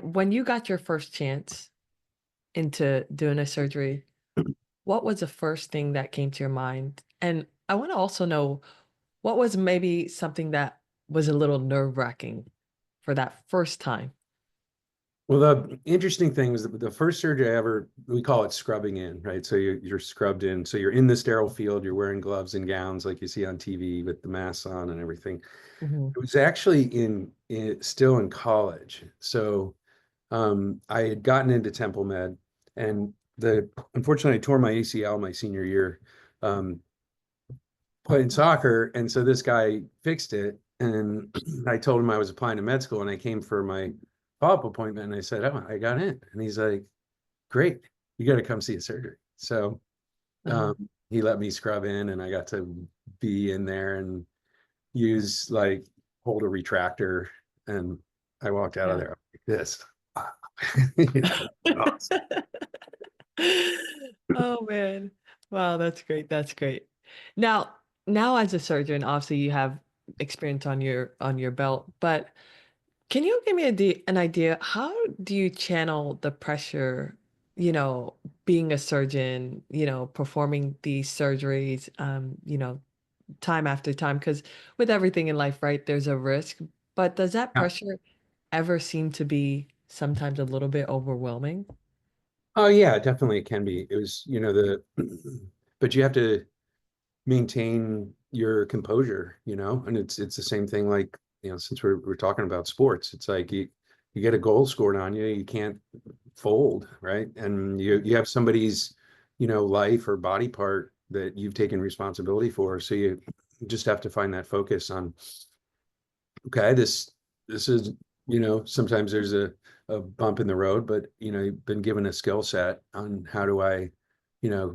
When you got your first chance into doing a surgery, what was the first thing that came to your mind? And I want to also know what was maybe something that was a little nerve-wracking for that first time? Well, the interesting thing was that the first surgery I ever, we call it scrubbing in, right? So you're scrubbed in. So you're in the sterile field, you're wearing gloves and gowns like you see on TV with the masks on and everything. Mhm. It was actually still in college. So I had gotten into Temple Med and unfortunately I tore my ACL my senior year playing soccer. And so this guy fixed it. And I told him I was applying to med school and I came for my follow-up appointment and I said, "Oh, I got in." And he's like, "Great, you got to come see a surgery." So Uh-huh. he let me scrub in and I got to be in there and use like hold a retractor. And I walked out of Yeah. there like this. You know, awesome. Oh, man. Wow, that's great, that's great. Now as a surgeon, obviously, you have experience on your belt, but can you give me an idea, how do you channel the pressure, you know, being a surgeon, performing these surgeries, time after time? Because with everything in life, right, there's a risk, but does that Yeah. pressure ever seem to be sometimes a little bit overwhelming? Oh yeah, definitely it can be. It was, but you have to maintain your composure, and it's the same thing like, since we're talking about sports, it's like you get a goal scored on you, you can't fold, right? And you have somebody's, life or body part that you've taken responsibility for. So you just have to find that focus on, okay, this is, sometimes there's a bump in the road, but you've been given a skill set on how do I,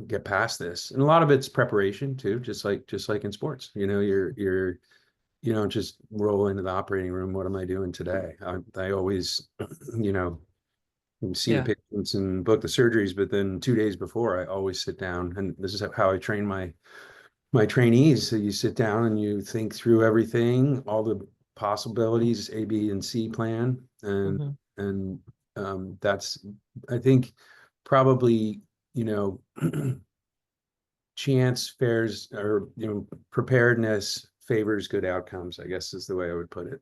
get past this. And a lot of it's preparation too, just like in sports. You don't just roll into the operating room. What am I doing today? I always, you know, see the Yeah. patients and book the surgeries, but then 2 days before, I always sit down, and this is how I train my trainees. So you sit down and you think through everything, all the possibilities, A, B, and C plan, and that's, I think, probably, you know chance fares, or preparedness favors good outcomes, I guess is the way I would put it.